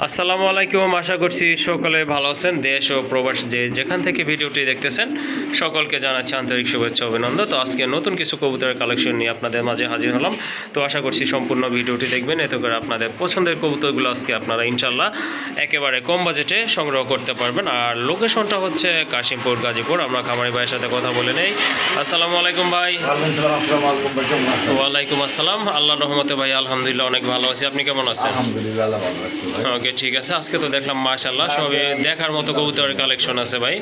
আসসালামু আলাইকুম। আশা করছি সকলে ভালো আছেন। দেশ ও প্রবাস যেখান থেকে ভিডিওটি দেখতেছেন সকলকে জানাচ্ছি আন্তরিক শুভেচ্ছা অভিনন্দন। তো আজকে নতুন কিছু কবুতরের কালেকশন নিয়ে আপনাদের মাঝে হাজির হলাম। তো আশা করছি সম্পূর্ণ ভিডিওটি দেখবেন, এতে করে আপনাদের পছন্দের কবুতরগুলো আজকে আপনারা ইনশাল্লাহ একেবারে কম বাজেটে সংগ্রহ করতে পারবেন। আর লোকেশনটা হচ্ছে কাশিমপুর, গাজীপুর। আমরা খামারি ভাইয়ের সাথে কথা বলে নেই। আসসালামু আলাইকুম ভাই। ওয়ালাইকুম আসসালাম। আল্লাহর রহমতে ভাই আলহামদুলিল্লাহ অনেক ভালো আছি। আপনি কেমন আছেন? ওকে, ঠিক আছে। আজকে তো দেখলাম মাশাআল্লাহ সবই দেখার মতো কবুতরের কালেকশন আছে ভাই।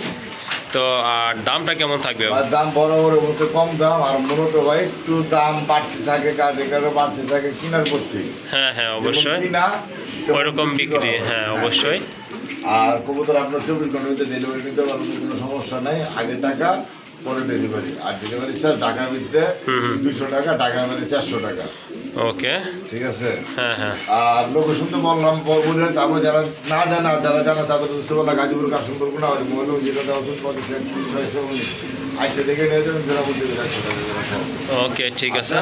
তো আর দামটা কেমন থাকবে? দাম বড় বড় বলতে কম দাম, আর মূলত ভাই একটু দাম বাড়তে থাকে, কাজে কাজে বাড়তে থাকে কিনার প্রতি। হ্যাঁ হ্যাঁ অবশ্যই ওইরকম বিক্রি, হ্যাঁ অবশ্যই। আর কবুতর আপনার 24 ঘন্টার ভিতরে ডেলিভারি দিতে পারবেন, কোনো সমস্যা নেই। আগে টাকা পরে ডেলিভারি, আর ডেলিভারি চার্জ ঢাকার ভিতরে 200 টাকা, ঢাকার ভিতরে 400 টাকা। ওকে, ঠিক আছে। হ্যাঁ হ্যাঁ। আর লোকেশন তো বললাম, বললেন তারপরে যারা না জানা, যারা জানা তাদের উৎসবলা গাজীপুর কাশিমপুর কোনা হয় মহিলা যেটা ওষুধ 619 আইসে দেখে নিয়ে যাবেন, যারা বলতে 100 টাকা। ওকে, ঠিক আছে।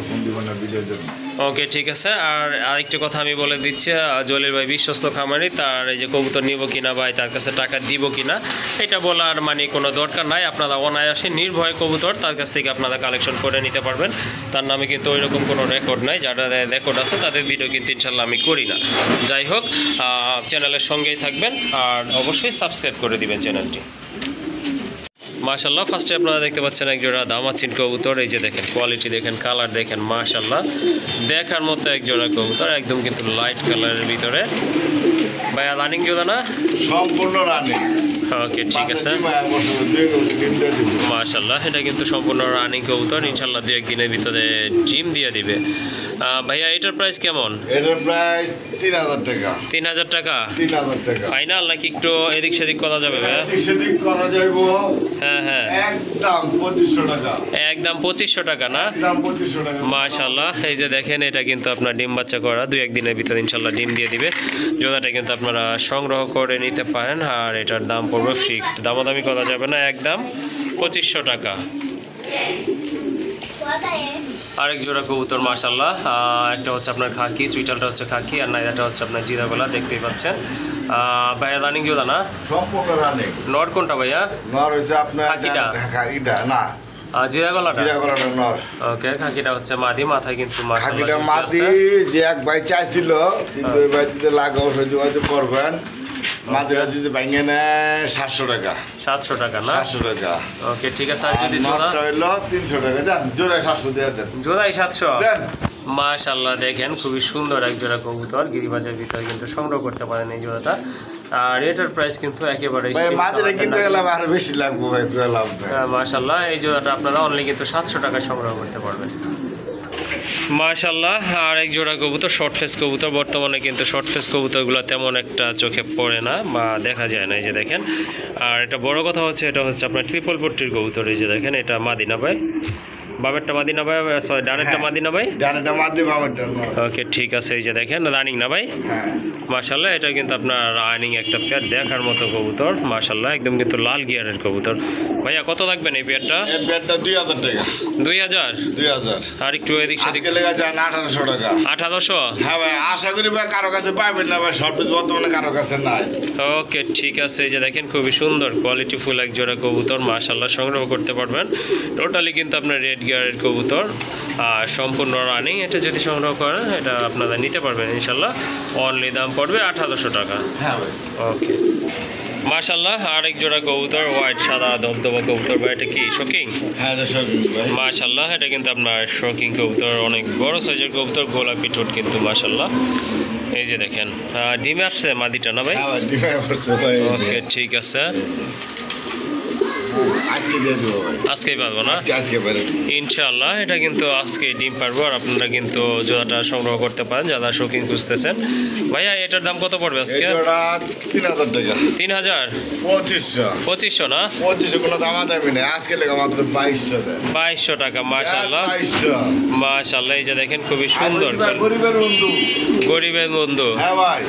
ফোন দিবেন না ভিডিওর জন্য। ওকে, ঠিক আছে। আর আরেকটা কথা আমি বলে দিচ্ছি, জলিল ভাই বিশ্বস্ত খামারি, তার এই যে কবুতর নিব কিনা ভাই তার কাছে টাকা দিব কিনা এটা বলার মানে কোনো দরকার নাই। আপনারা অনায়াসে নির্ভয় কবুতর তার কাছ থেকে আপনারা কালেকশন করে নিতে পারবেন। তার নামে কিন্তু ওইরকম কোনো রেকর্ড নাই। যারা রেকর্ড আছে তাদের ভিডিও কিন্তু ইনশাল্লাহ আমি করি না। যাই হোক, চ্যানেলের সঙ্গেই থাকবেন আর অবশ্যই সাবস্ক্রাইব করে দিবেন চ্যানেলটি। মাশাল্লাহ, ফার্স্টে আপনারা দেখতে পাচ্ছেন এক জোড়া দামাচিন কবুতর। এই যে দেখেন কোয়ালিটি দেখেন, কালার দেখেন, মাশাল্লাহ দেখার মতো এক জোড়া কবুতর, একদম কিন্তু লাইট কালারের ভিতরে। ভাইয়া রানিং জোড়া না? সম্পূর্ণ রানিং। ওকে, ঠিক আছে। মাশাল্লাহ, এটা কিন্তু সম্পূর্ণ রানিং কবুতর। ইনশাল্লাহ 2-1 দিনের ভিতরে ডিম দিয়ে দিবে। ভাইয়া এটার প্রাইস কেমন? এটার প্রাইস 3000 টাকা। 3000 টাকা? 3000 টাকা ফাইনাল নাকি একটু এদিক সেদিক করা যাবে ভাইয়া? এদিক সেদিক করা যাইব। হ্যাঁ হ্যাঁ, একদম 2500 টাকা। একদম 2500 টাকা না? একদম 2500 টাকা। মাশাআল্লাহ, এই যে দেখেন এটা কিন্তু আপনার ডিম বাচ্চা করা, 2-1 দিনের ভিতরে ইনশাল্লাহ ডিম দিয়ে দিবে। জোড়াটা কিন্তু আপনারা সংগ্রহ করে নিতে পারেন। আর এটার দাম পড়বে ফিক্সড, দামাদামি করা যাবে না, একদম 2500 টাকা। আরেক জোড়া কবুতর মাশাআল্লাহ, একটা হচ্ছে আপনার খাকি, চুইটালটা হচ্ছে খাকি, আর নাইরাটা হচ্ছে আপনার জিরা গলা, দেখতেই পাচ্ছেন। ভাইয়া রানিং জোড়া না? সম্পূর্ণ রানিং। নর কোনটা ভাইয়া? নর হচ্ছে আপনার খাকিটা? খাকিটা না, জিরা গলাটা? জিরা গলাটা নর। ওকে, খাকিটা হচ্ছে মাদি, মাথায় কিন্তু মাশাআল্লাহ খাকিটা মাদি। যে এক ভাই চাইছিল, কিন্তু ওই ভাই যদি লাগে অবশ্যই যোগাযোগ করবেন। মাদিরা যদি ভাঙে নেয় 700 টাকা। 700 টাকা না? 700 টাকা। ওকে, ঠিক আছে। আর যদি জোড়া হইলো 300 টাকা। দেন জোড়ায় 700 দিয়ে দেন। জোড়াই 700? দেন। মাশাআল্লাহ, দেখেন খুবই সুন্দর এক জোড়া কবুতর, গিরিবাজের ভিতরে কিন্তু সংগ্রহ করতে পারেন এই জোড়াটা। আর এটার প্রাইস কিন্তু একেবারে মাদিরা কিনতে গেলে আরো বেশি লাগবে ভাই। মাশাআল্লাহ, এই জোড়াটা আপনারা অনলি কিন্তু 700 টাকা সংগ্রহ করতে পারবেন। মাশাআল্লাহ, আর এক জোড়া কবুতর শর্ট ফেস কবুতর। বর্তমানে কিন্তু শর্ট ফেস কবুতরগুলো তেমন একটা চোখে পড়ে না বা দেখা যায় না, এই যে দেখেন। আর এটা বড় কথা হচ্ছে, এটা হচ্ছে আপনার ট্রিপল পট্টির কবুতর। এই যে দেখেন, এটা মাদিনা ভাই, বাবেরটা মাদিনা ভাই, সরি ডানেরটা মাদিনা ভাই, ডানেরটা মাদি, বামেরটা নর। ওকে, ঠিক আছে। এই যে দেখেন রানিং না ভাই? হ্যাঁ মাশাআল্লাহ, এটা কিন্তু আপনার রানিং একটা পেয়ার, দেখার মতো কবুতর মাশাআল্লাহ, একদম কিন্তু লাল গিয়ারের কবুতর। ভাইয়া কত লাগবেন এই পেয়ারটা? এই পেয়ারটা 2000 টাকা। 2000? 2000। আর একটু এদিক সেদিক লেগে যায় 1800 টাকা। 1800? হ্যাঁ ভাই, আশা করি ভাই কারো কাছে পাবেন না ভাই, সব বর্তমানে কারো কাছে নাই। ওকে, ঠিক আছে। এই যে দেখেন খুবই সুন্দর কোয়ালিটি ফুল এক জোড়া কবুতর মাশাআল্লাহ, সংগ্রহ করতে পারবেন। টোটালি কিন্তু আপনার রেড গিয়ারের কবুতর আর সম্পূর্ণ রানিং। এটা যদি সংগ্রহ করেন এটা আপনারা নিতে পারবেন ইনশাল্লাহ। অনলি দাম পড়বে 1800 টাকা। হ্যাঁ ভাই। ওকে, মাশাআল্লাহ, আরেক জোড়া কবুতর হোয়াইট সাদা ধবধবা কবুতর ভাই, এটা কি শোকিং? হ্যাঁ এটা শোকিং ভাই। মাশাআল্লাহ, এটা কিন্তু আপনার শোকিং কবুতর, অনেক বড় সাইজের কবুতর, গোলাপি ঠোঁট কিন্তু মাশাআল্লাহ। এই যে দেখেন ডিমে আসছে মাদিটা না ভাই? হ্যাঁ ভাই, ডিমে আসছে ভাই। ওকে, ঠিক আছে। আজকে দিয়ে দেবো ভাই। আজকেই পারবো না? আজকে পারে ইনশাআল্লাহ, এটা কিন্তু আজকে ডিম পারবো। আর আপনারা কিন্তু জোড়াটা সংগ্রহ করতে পারেন যারা শৌখিন খুঁজতেছেন। ভাইয়া এটার দাম কত পড়বে আজকে? এটা 3000 টাকা। 3000? 2500। 2500 না? 2500 কোনো দামা দামি নেই, আজকে লেগে মাত্র 2200 টাকা। 2200 টাকা। মাশাআল্লাহ 2200। মাশাআল্লাহ, এই যে দেখেন খুবই সুন্দর, গরিবের বন্ধু। গরিবের বন্ধু। হ্যাঁ ভাই।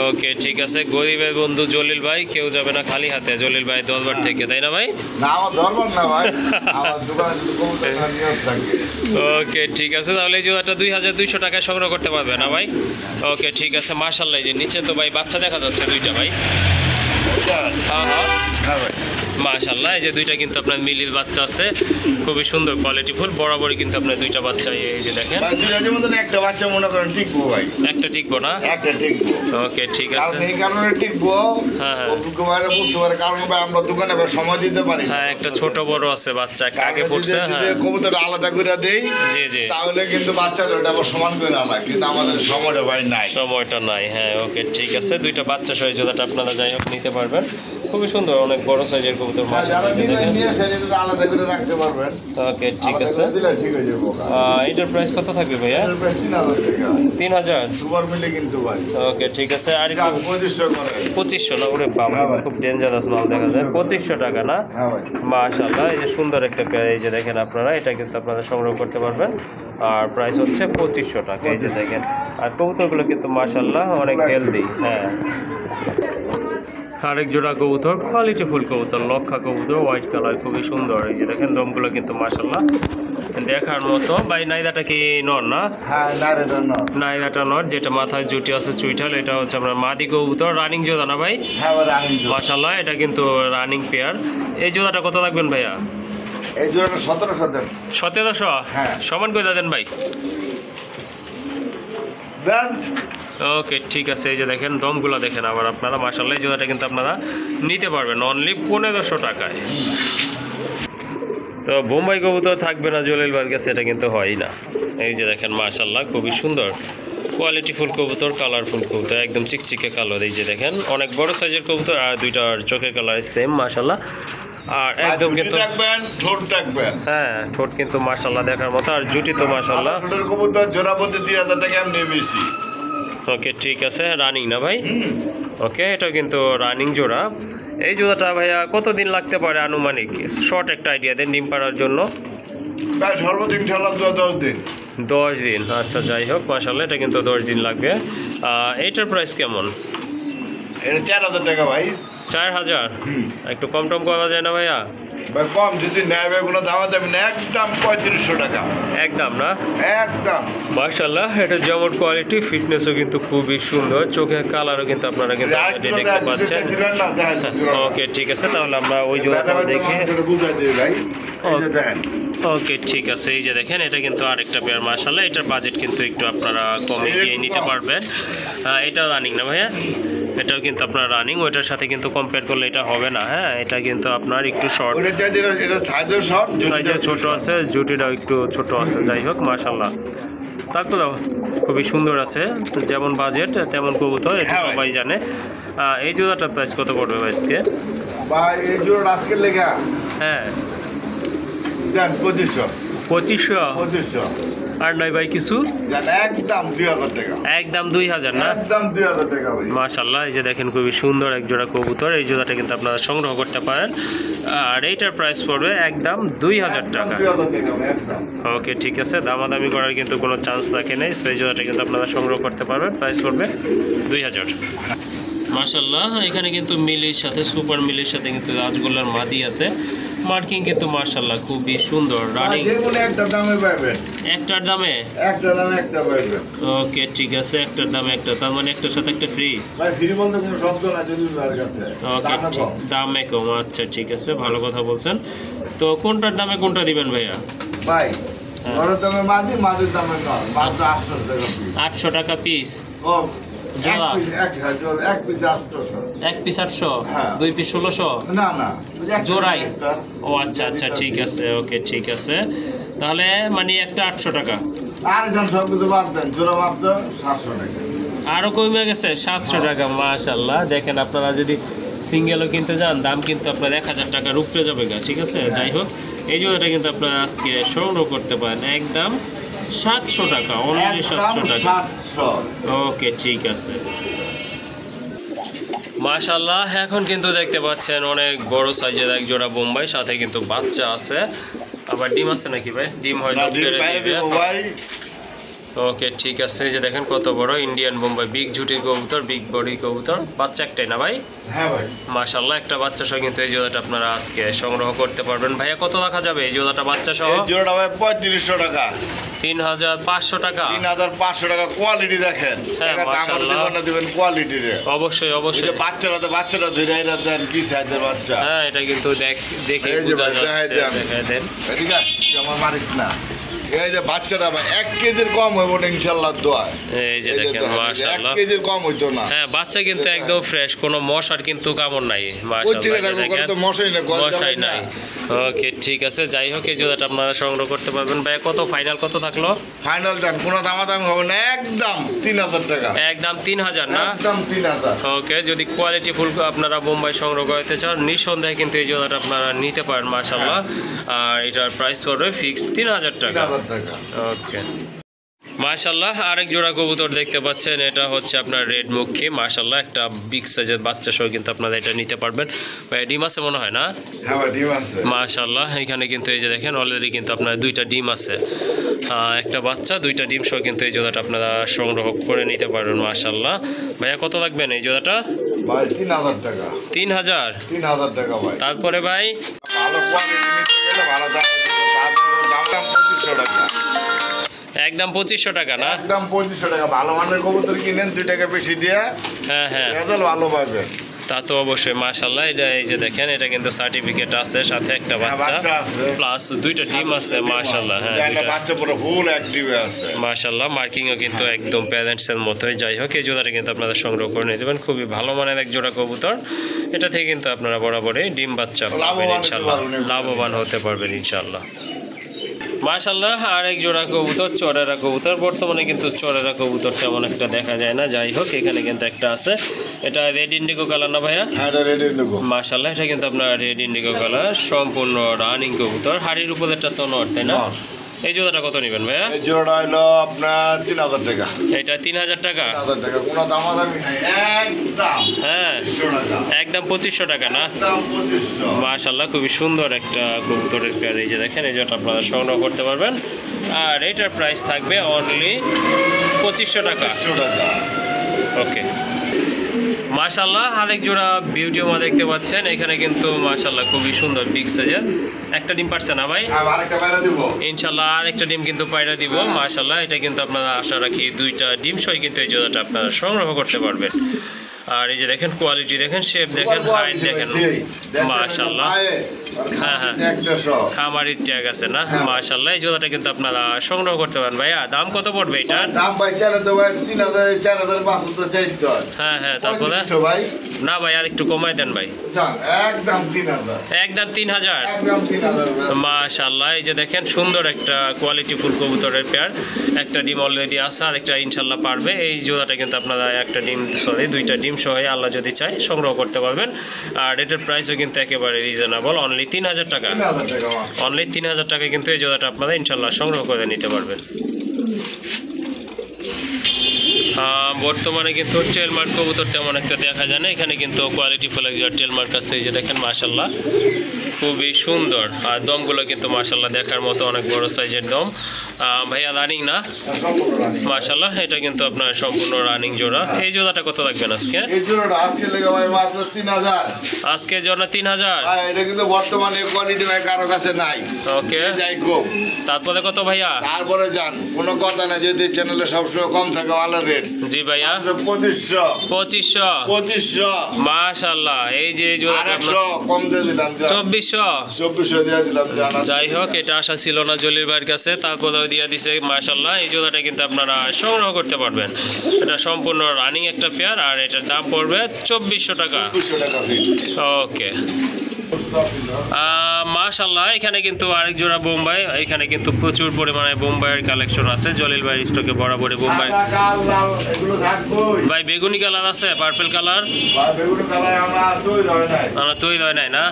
ওকে, ঠিক আছে। গরিবের বন্ধু জলিল ভাই, কেউ যাবে না খালি হাতে জলিল ভাই দরবার থেকে, তাই না ভাই? না আমার ধরবার না ভাই, আমার দোকানে যদি কবুতর না নিয়োগ থাকে। ওকে ঠিক আছে, তাহলে এই জোড়াটা 2200 টাকায় সংগ্রহ করতে পারবে না ভাই? ওকে ঠিক আছে, মাশাআল্লাহ। এই যে নিচে তো ভাই বাচ্চা দেখা যাচ্ছে দুইটা ভাই। হ্যাঁ হ্যাঁ হ্যাঁ ভাই, মাশাআল্লাহ, এই যে দুইটা কিন্তু আপনার মিলির বাচ্চা আছে, খুবই সুন্দর কোয়ালিটি ফুল, বরাবরই কিন্তু আপনার দুইটা বাচ্চা এই যে দেখেন। ভাই দুইটার মধ্যে একটা বাচ্চা মনে করেন টিকবো ভাই, একটা টিকবো না? একটা টিকবো। ওকে ঠিক আছে। কারণ এই কারণে টিকবো, হ্যাঁ, হ্যাঁ। অভিজ্ঞ ভাইরা বুঝতে পারে, কারণ ভাই আমরা দোকানে ভাই সময় দিতে পারি না। হ্যাঁ, একটা ছোট বড় আছে বাচ্চা, একটা আগে কারণ পড়ছে। যদি হ্যাঁ কবুতরটা আলাদা করে দেই, জি জি, তাহলে কিন্তু বাচ্চাটা ওটা আবার সমান করে আলাদা, কিন্তু আমাদের সময়টা ভাই নাই। সময়টা নাই। হ্যাঁ ওকে ঠিক আছে, দুইটা বাচ্চা সহ জোড়াটা আপনারা যাই হোক নিতে পারবেন। খুবই সুন্দর, অনেক বড় সাইজের কবুতর। যারা মাশাআল্লাহ দেখেন। নিয়ে আসেন এটা আলাদা করে রাখতে পারবেন। ওকে ঠিক আলাদা আছে। করে দিলে ঠিক হয়ে যাবে। এটার প্রাইস কত থাকবে ভাইয়া? এটার প্রাইস 3000 টাকা। 3000? সুপার মিলে কিন্তু ভাই। ওকে ঠিক আছে। আর একটু 2500 করে। 2500 না? ওরে বাবা, হ্যাঁ ভাই। খুব ডেঞ্জারাস মাল দেখা যায়। 2500 টাকা না? হ্যাঁ ভাই। মাশাআল্লাহ, এই যে সুন্দর একটা পেয়ার, এই যে দেখেন আপনারা, এটা কিন্তু আপনারা সংগ্রহ করতে পারবেন। আর প্রাইস হচ্ছে 2500 টাকা। এই যে দেখেন, আর কবুতরগুলো কিন্তু মাশাআল্লাহ অনেক হেলদি। হ্যাঁ, আরেক জোড়া কবুতর, কোয়ালিটি ফুল কবুতর, লক্ষা কবুতর, হোয়াইট কালার, খুবই সুন্দর। এই যে দেখেন দমগুলো কিন্তু মাশাআল্লাহ দেখার মতো। ভাই নাইদাটা কি নর না? হ্যাঁ, না রে না। নাইদাটা নর, যেটা মাথায় জুটি আছে চুইঠাল, এটা হচ্ছে আমরা মাদি কবুতর, রানিং জোড়া না ভাই? হ্যাঁ ভাই, রানিং জোড়া। মাশাআল্লাহ, এটা কিন্তু রানিং পেয়ার। এই জোড়াটা কত লাগবেন ভাইয়া? এই জোড়াটা 1700 দেন। 1700? হ্যাঁ। সমান করে দেন ভাই। দেন। ওকে ঠিক আছে, এই যে দেখেন দমগুলো দেখেন আবার আপনারা, মাশাআল্লাহ এই জোড়াটা কিন্তু আপনারা নিতে পারবেন অনলি 1500 টাকায়। তো বোম্বাই কবুতর থাকবে না জলিল ভাইয়ের কাছে, এটা কিন্তু হয় না। এই যে দেখেন মাশাআল্লাহ খুবই সুন্দর কোয়ালিটি ফুল কবুতর, কালারফুল কবুতর, একদম চিকচিকে কালার। এই যে দেখেন অনেক বড় সাইজের কবুতর, আর দুইটার চোখের কালার সেম মাশাআল্লাহ। আর একদম কিন্তু রাখবেন, ঠোঁট রাখবেন। হ্যাঁ, ঠোঁট কিন্তু মাশাআল্লাহ দেখার মতো, আর জুটি তো মাশাআল্লাহ। ঠোঁটের কবুতর জোড়া প্রতি 2000 টাকা এমনি বেশি। ওকে ঠিক আছে, রানিং না ভাই? ওকে, এটা কিন্তু রানিং জোড়া। এই জোড়াটা ভাইয়া কতদিন লাগতে পারে আনুমানিক? শর্ট একটা আইডিয়া দেন ডিম পাড়ার জন্য। প্রায় সর্বদিন খেলাম 10 দিন। 10 দিন? আচ্ছা, যাই হোক মাশাআল্লাহ, এটা কিন্তু 10 দিন লাগবে। এইটার প্রাইস কেমন? এটা 4000 টাকা ভাই। 4000? একটু কম টম করা যায় না ভাইয়া? ভাই কম যদি নেয় ভাই কোনো দাম যাবে না, একদম 3500 টাকা। একদম না? একদম। মাশাআল্লাহ, এটা যেমন কোয়ালিটি, ফিটনেসও কিন্তু খুবই সুন্দর, চোখের কালারও কিন্তু আপনারা কিন্তু already দেখতে পাচ্ছেন। ওকে ঠিক আছে, তাহলে আমরা ওই জোড়াটা দেখে। ওকে ঠিক আছে, এই যে দেখেন এটা কিন্তু আরেকটা পেয়ার মাশাআল্লাহ, এটার বাজেট কিন্তু একটু আপনারা কমে দিয়ে নিতে পারবেন। এটা রানিং না ভাইয়া? এটাও কিন্তু আপনার রানিং, ওইটার সাথে কিন্তু কম্পেয়ার করলে এটা হবে না। হ্যাঁ, এটা কিন্তু আপনার একটু শর্ট সাইজে, ছোট আছে, জুটিটাও একটু ছোট আছে। যাই হোক মাশাআল্লাহ, তারপর খুবই সুন্দর আছে, যেমন বাজেট তেমন কবুতর, এটা হ্যাঁ ভাই। সবাই জানে। এই জোড়াটার প্রাইস কত পড়বে ভাইসকে? ভাই এই জোড়া আজকের লেখা হ্যাঁ, দেন 2500। 2500? আর নয় ভাই কিছু? একদম 2000 টাকা। একদম 2000 না? একদম 2000 টাকা ভাই। মাশাআল্লাহ, এই যে দেখেন খুবই সুন্দর এক জোড়া কবুতর, এই জোড়াটা কিন্তু আপনারা সংগ্রহ করতে পারেন। আর এইটার প্রাইস পড়বে একদম 2000 টাকা। 2000 টাকা ভাই, একদম। ওকে ঠিক আছে, দামাদামি করার কিন্তু কোনো চান্স রাখে নেই, সো এই জোড়াটা কিন্তু আপনারা সংগ্রহ করতে পারবেন। প্রাইস পড়বে 2000। মাশাআল্লাহ, এখানে কিন্তু মিলির সাথে, সুপার মিলির সাথে কিন্তু রাজগোল্লার মাদি আছে। মার্কিং কিন্তু মাশাআল্লাহ খুবই সুন্দর, রানিং। যে কোনো একটা দামে পাবেন। একটার দামে? একটা দামে একটা পাবেন। ওকে ঠিক আছে, একটার দামে একটা, তার মানে একটার সাথে একটা ফ্রি? ভাই ফ্রি বলতে কোনো শব্দ না, যদি ভাইয়ের কাছে ওকে, দামে কম। দামে কম, আচ্ছা ঠিক আছে, ভালো কথা বলছেন। তো কোনটার দামে কোনটা দিবেন ভাইয়া? ভাই ঘরের দামে মাদি, মাদির দামে নর, মাত্র 800 টাকা পিস। 800 টাকা পিস? ও জোড়া? এক পিস 800। এক পিস 800? হ্যাঁ। 2 পিস 1600? না না, জোড়াই? একটা। ও আচ্ছা আচ্ছা, ঠিক আছে, ওকে ঠিক আছে, তাহলে মানে একটা 800 টাকা। আর এখন সব কিছু বাদ দেন, জোড়া মাত্র 700 টাকা। আরও কমে গেছে 700 টাকা। মাশাআল্লাহ, দেখেন আপনারা যদি সিঙ্গেলও কিনতে যান, দাম কিন্তু আপনার 1000 টাকার উপরে যাবে গা। ঠিক আছে, যাই হোক এই জোড়াটা কিন্তু আপনারা আজকে সংগ্রহ করতে পারেন একদম 700 টাকা, অনলি 700 টাকা। 700। ওকে ঠিক আছে। মাশাআল্লাহ, এখন কিন্তু দেখতে পাচ্ছেন অনেক বড় সাইজের এক জোড়া বোম্বাই, সাথে কিন্তু বাচ্চা আছে। আবার ডিম আছে নাকি ভাই? ডিম হয়তো না, ডিম পেড়ে বাইরে দিবে। দিব ভাই। ওকে ঠিক আছে, এই যে দেখেন কত বড় ইন্ডিয়ান বোম্বাই বিগ ঝুটির কবুতর, বিগ বডি কবুতর, বাচ্চা একটাই না ভাই? হ্যাঁ ভাই। মাশাআল্লাহ, একটা বাচ্চা সহ কিন্তু এই জোড়াটা আপনারা আজকে সংগ্রহ করতে পারবেন। ভাইয়া কত রাখা যাবে এই জোড়াটা বাচ্চা সহ? এই জোড়াটা ভাই 3500 টাকা। 3500 টাকা? 3500 টাকা। কোয়ালিটি দেখেন। হ্যাঁ, মাশাআল্লাহ। দিবেন কোয়ালিটি রে। অবশ্যই অবশ্যই। বাচ্চারা ধরে এরা দেন কি সাইজের বাচ্চা। হ্যাঁ, এটা কিন্তু দেখে এই যে বোঝা ভাই, যাচ্ছে। দেখাই দেন ঠিক আছে, আমার মারিস না। এই যে বাচ্চাটা ভাই 1 কেজির কম হইব না ইনশাআল্লাহ দোয়া। এই যে দেখেন মাশাআল্লাহ, 1 কেজির কম হইতো না। হ্যাঁ, বাচ্চা কিন্তু একদম ফ্রেশ, কোনো মশার কিন্তু কামড় নাই। ওই মাশাআল্লাহ, চিলে থাকো করে তো মশাই না, গল মশাই জ্বালাই না। নাই। ওকে ঠিক আছে, যাই হোক এই জোড়াটা আপনারা সংগ্রহ করতে পারবেন। ভাই কত ফাইনাল কত থাকলো? ফাইনাল টাইম কোনো দামাদামি হবে না, একদম 3000 টাকা। একদম 3000 না? একদম 3000। ওকে, যদি কোয়ালিটি ফুল আপনারা বোম্বাই সংগ্রহ করতে চান নিঃসন্দেহে কিন্তু এই জোড়াটা আপনারা নিতে পারেন মাশাআল্লাহ। আর এটার প্রাইস পড়বে ফিক্সড 3000 টাকা। 3000 টাকা। ওকে মাশাআল্লাহ, আরেক জোড়া কবুতর দেখতে পাচ্ছেন, এটা হচ্ছে আপনার রেড মুখী। মাশাআল্লাহ, একটা বিগ সাইজের বাচ্চা সহ কিন্তু আপনারা এটা নিতে পারবেন। ভাই ডিম আছে মনে হয় না? হ্যাঁ ভাই, ডিম আছে। মাশাআল্লাহ, এখানে কিন্তু এই যে দেখেন অলরেডি কিন্তু আপনার 2টা ডিম আছে, একটা বাচ্চা 2টা ডিম সহ কিন্তু এই জোড়াটা আপনারা সংগ্রহ করে নিতে পারবেন মাশাআল্লাহ। ভাইয়া কত লাগবেন এই জোড়াটা? ভাই 3000 টাকা। 3000? 3000 টাকা ভাই। তারপরে ভাই ভালো কোয়ালিটি নিতে গেলে ভালো দাম দিতে, তারপরে দাম 2500 টাকা। একদম 2500 টাকা না? একদম 2500 টাকা। ভালো মানের কবুতর কিনেন 2 টাকা বেশি দিয়ে, হ্যাঁ হ্যাঁ, রেজাল্ট ভালো পাবেন। তা তো অবশ্যই মাশাআল্লাহ। এটা এই যে দেখেন, এটা কিন্তু সার্টিফিকেট আছে, সাথে একটা বাচ্চা বাচ্চা আছে। প্লাস 2টা ডিম আছে মাশাআল্লাহ। হ্যাঁ, একটা বাচ্চা পুরো ফুল অ্যাক্টিভ আছে মাশাআল্লাহ, মার্কিংও কিন্তু একদম প্যারেন্টসের মতোই। যাই হোক এই জোড়াটা কিন্তু আপনারা সংগ্রহ করে নিতে পারেন, খুবই ভালো মানের এক জোড়া কবুতর। এটা থেকে কিন্তু আপনারা বরাবরই ডিম বাচ্চা পাবেন ইনশাআল্লাহ, লাভবান হতে পারবেন ইনশাআল্লাহ। মাশাআল্লাহ, আরেক জোড়া কবুতর চরেরা কবুতর। বর্তমানে কিন্তু চরেরা কবুতর তেমন একটা দেখা যায় না। যাই হোক এখানে কিন্তু একটা আছে, এটা রেড ইন্ডিগো কালার না ভাইয়া? হ্যাঁ, এটা রেডি দেবো। মাশাআল্লাহ, এটা কিন্তু আপনার রেড ইন্ডিগো কালার, সম্পূর্ণ রানিং কবুতর। হাড়ির উপরেরটা তো নর, তাই না? এই জোড়াটা কত নেবেন ভাইয়া? এই জোড়াটা হলো আপনার 3000 টাকা। এটা 3000 টাকা? 3000 টাকা, কোনো দামাদামি নাই, একদম। হ্যাঁ, 2500 টাকা। একদম 2500 টাকা না? একদম 2500। মাশাআল্লাহ, খুবই সুন্দর একটা কবুতরের পেয়ার। এই যে দেখেন, এই জোড়াটা আপনারা সংগ্রহ করতে পারবেন। আর এটার প্রাইস থাকবে অনলি 2500 টাকা। 2500 টাকা। ওকে মাশাআল্লাহ, আরেক জোড়া বিউটি মা দেখতে পাচ্ছেন। এখানে কিন্তু মাশাআল্লাহ খুবই সুন্দর বিগ সাইজের একটা ডিম পারছে না ভাই? হ্যাঁ, আরেকটা বাইরে দিব ইনশাআল্লাহ, আরেকটা ডিম কিন্তু পায়রা দিব মাশাআল্লাহ। এটা কিন্তু আপনারা আশা রাখি 2টা ডিম সহ কিন্তু এই জোড়াটা আপনারা সংগ্রহ করতে পারবেন। আর এই যে দেখেন কোয়ালিটি দেখেন, শেপ দেখেন, হাইট দেখেন মাশাআল্লাহ। হ্যাঁ হ্যাঁ, খামারির ট্যাগ আছে না? মাশাআল্লাহ, এই জোড়াটা কিন্তু আপনারা সংগ্রহ করতে পারেন। ভাইয়া দাম কত পড়বে এটার? দাম ভাই চাইলে তো ভাই 3000 4500 চাইতো। হ্যাঁ হ্যাঁ, তারপরে ভাই না ভাই আর একটু কমাই দেন ভাই। একদম 3000। একদম 3000? একদম 3000। মাশাআল্লাহ, এই যে দেখেন সুন্দর একটা কোয়ালিটি ফুল কবুতরের পেয়ার। একটা ডিম অলরেডি আছে, আর একটা ইনশাআল্লাহ পারবে। এই জোড়াটা কিন্তু আপনারা একটা ডিম সরি 2টা ডিম সহ আল্লাহ যদি চায় সংগ্রহ করতে পারবেন। আর এটার প্রাইসও কিন্তু একেবারে রিজনেবল, অনলি 3000 টাকা। অনলি 3000 টাকা কিন্তু এই জোড়াটা আপনারা ইনশাআল্লাহ সংগ্রহ করে নিতে পারবেন। বর্তমানে কিন্তু টেলমার্ক কবুতর তেমন একটা দেখা যায় না। এখানে কিন্তু কোয়ালিটি ফুল একজন টেলমার্ক আছে, এই যে দেখেন মাশাআল্লাহ খুবই সুন্দর। আর দমগুলো কিন্তু মাশাআল্লাহ দেখার মতো অনেক বড় সাইজের দম। ভাইয়া রানিং না? মাশাআল্লাহ, এটা কিন্তু আপনার সম্পূর্ণ রানিং জোড়া। এই জোড়াটা কত লাগবেন আজকে? এই জোড়াটা আজকে লেগে ভাই মাত্র 3000। আজকের জন্য 3000? ভাই এটা কিন্তু বর্তমানে কোয়ালিটি ভাই কারো কাছে নাই। ওকে, যাই কম। তারপরে কত ভাইয়া? তারপরে যান, কোনো কথা না, যদি চ্যানেলে সবসময় কম থাকে মালের রেট। জি ভাইয়া, 2500। 2500? মাশাআল্লাহ, এই যে এই জোড়াটা 100 কম দিয়ে দিলাম। 2400? 2400 দিয়ে দিলাম। যাই হোক, এটা আশা ছিল না জলির ভাইয়ের কাছে, তারপরেও দিয়ে দিছে মাশাআল্লাহ। এই জোড়াটা কিন্তু আপনারা সংগ্রহ করতে পারবেন। এটা সম্পূর্ণ রানিং একটা পেয়ার, আর এটার দাম পড়বে 2400 টাকা। 2400 টাকা ফিট। ওকে মাশাআল্লাহ, এখানে কিন্তু আরেক জোড়া বোম্বাই। এখানে কিন্তু প্রচুর পরিমাণে বোম্বাইয়ের কালেকশন আছে। জলিল ভাইয়ের স্টকে বরাবরই বোম্বাই। ভাই বেগুনি কালার আছে, পার্পল কালার? আমরা তৈরি হয় নাই না,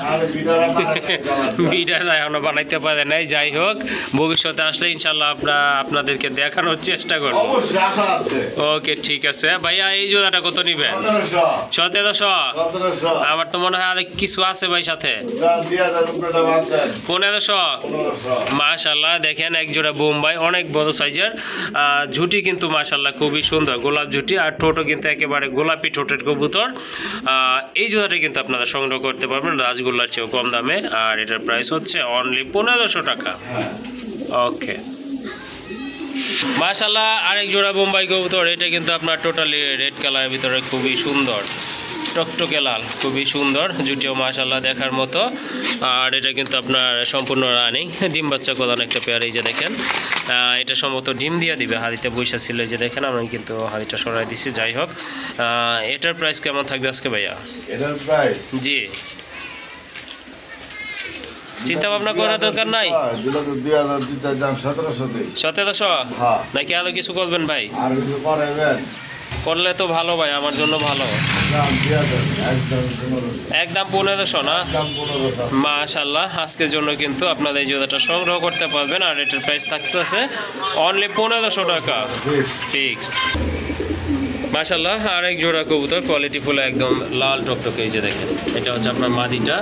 বিডার এখনো বানাইতে পারে নাই। যাই হোক, ভবিষ্যতে আসলে ইনশাল্লাহ আপনাদেরকে দেখানোর চেষ্টা করব। ওকে ঠিক আছে ভাইয়া, এই জোড়াটা কত নিবেন? 1700? আমার তো মনে হয় আরেক কিছু আছে ভাই সাথে। সাথে যার 2000 রুপিয়াটা বাদ দেন 1500। 1500 মাশাল্লাহ দেখেন এক জোড়া বোম্বাই অনেক বড় সাইজের ঝুটি কিন্তু মাশাল্লাহ খুবই সুন্দর গোলাপ ঝুটি আর ঠোঁটও কিন্তু একেবারে গোলাপি ঠোঁটের কবুতর। এই জোড়াটা কিন্তু আপনারা সংগ্রহ করতে পারবেন রাজগোল্লার চেয়েও কম দামে আর এটার প্রাইস হচ্ছে অনলি 1500 টাকা। হ্যাঁ ওকে মাশাল্লাহ আরেক জোড়া বোম্বাই কবুতর এটা কিন্তু আপনার টোটালি রেড কালারের ভিতরে খুবই সুন্দর টকটকে লাল খুবই সুন্দর জুটিও মাশাল্লাহ দেখার মতো আর এটা কিন্তু আপনার সম্পূর্ণ রানিং ডিম বাচ্চা কোদান একটা পেয়ার এই যে দেখেন এটা সম্ভবত ডিম দিয়ে দিবে হাড়িতে বৈশা ছিল এই যে দেখেন আমি কিন্তু হাড়িটা সরাই দিচ্ছি যাই হোক এটার প্রাইস কেমন থাকবে আজকে ভাইয়া? এটার প্রাইস জি চিন্তা ভাবনা করার দরকার নাই দিলে তো 2000 দিতে দাম 1700 দেই 1700 হ্যাঁ নাকি আরো কিছু করবেন ভাই? আর কিছু করাইবেন করলে তো ভালো ভাই আমার জন্য ভালো দাম 2000 একদম 1500 একদম 1500 না দাম 1500 মাশাআল্লাহ আজকের জন্য কিন্তু আপনারা এই জোড়াটা সংগ্রহ করতে পারবেন আর এটার প্রাইস থাকতেছে অনলি 1500 টাকা ফিক্সড। মাশাআল্লাহ আরেক জোড়া কবুতর কোয়ালিটি ফুল একদম লাল টকটকে এই যে দেখেন এটা হচ্ছে আপনার মাদিটা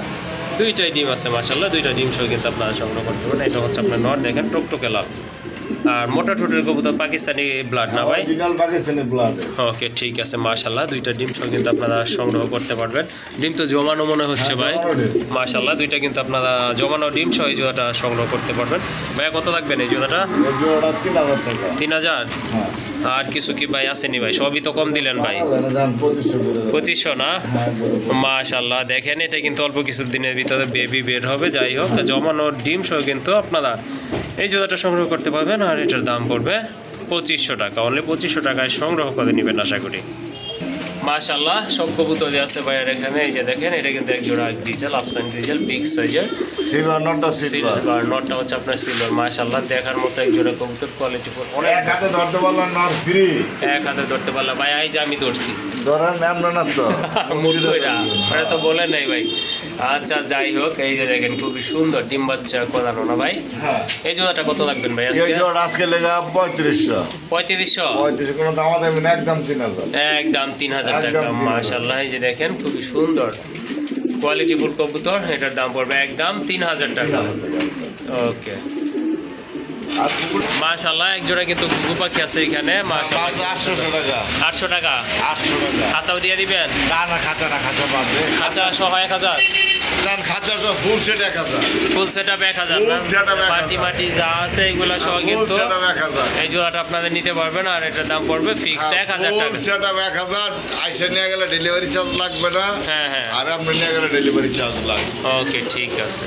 দুইটাই ডিম আছে মাশাআল্লাহ দুইটা ডিম সহ কিন্তু আপনারা সংগ্রহ করতে পারেন। এটা হচ্ছে আপনার নর দেখেন টকটকে লাল আর মোটা ঠোঁটের কবুতর পাকিস্তানি ব্লাড না ভাই? Original Pakistani blood. ওকে ঠিক আছে মাশাআল্লাহ দুইটা ডিম সহ কিন্তু আপনারা সংগ্রহ করতে পারবেন। ডিম তো জমানো মনে হচ্ছে ভাই মাশাআল্লাহ দুইটা কিন্তু আপনারা জমানো ডিম সহ এই জোড়াটা সংগ্রহ করতে পারবেন। ভাইয়া কত লাগবেন এই জোড়াটা? এই জোড়াটা 3000 টাকা 3000 হ্যাঁ আর কিছু কি ভাই আসেনি ভাই? সবই তো কম দিলেন ভাই দাম 2500 করে দেব 2500 না হ্যাঁ মাশাআল্লাহ দেখেন এটা কিন্তু অল্প কিছু দিনের ভিতরে বেবি বের হবে যাই হোক জমানো ডিম সহ কিন্তু আপনারা এই জোড়াটা সংগ্রহ করতে পারবেন আর এটার দাম পড়বে 2500 টাকা অনলি 2500 টাকায় সংগ্রহ করে নেবেন আশা করি। মাশাআল্লাহ সব কবুতরই আছে ভাইয়ের এখানে এই যে দেখেন এটা কিন্তু এক জোড়া ডিজেল আফসান ডিজেল বিগ সাইজের সিলভার নটটা সিলভার সিলভার নটটা হচ্ছে আপনার সিলভার মাশাআল্লাহ দেখার মতো এক জোড়া কবুতর কোয়ালিটি অনেক এক হাতে ধরতে পারলাম নট ফ্রি এক হাতে ধরতে পারলাম ভাই এই যে আমি ধরছি ধরার নাম না তো মুদ্রা এটা তো বলে নাই ভাই। আচ্ছা যাই হোক এই যে দেখেন খুবই সুন্দর ডিম বাচ্চা কোদানো না ভাই? হ্যাঁ এই জোড়াটা কত লাগবেন ভাই এই আজকে? জোড়া আজকে লেগা 3500 3500 কোনো দাম দেবে না একদম 3000 একদম 3000 টাকা একদম 3000 মাশাআল্লাহ এই যে দেখেন খুবই সুন্দর কোয়ালিটি ফুল কবুতর এটার দাম পড়বে একদম 3000 টাকা। ওকে আর কুকুর মাশাআল্লাহ এক জোড়া কিন্তু ঘুঘু পাখি আছে এখানে মাশাআল্লাহ 800 টাকা 800 টাকা 800 টাকা খাঁচাও দিয়ে দিবেন? না না খাঁচা পাবে খাঁচা সহ 1000 জান খাঁচা সহ ফুল সেট 1000 ফুল সেটআপ 1000 না Full setup 1000 পাটি মাটি যা আছে এগুলা সহ কিন্তু ফুল সেট 1000 এই জোড়াটা আপনাদের নিতে পারবেন আর এটার দাম পড়বে ফিক্সড 1000 টাকা। ফুল সেট 1000 আইসা নিয়ে গেলে ডেলিভারি চার্জ লাগবে না হ্যাঁ হ্যাঁ আর আপনি নিয়ে গেলে ডেলিভারি চার্জ লাগবে। ওকে ঠিক আছে।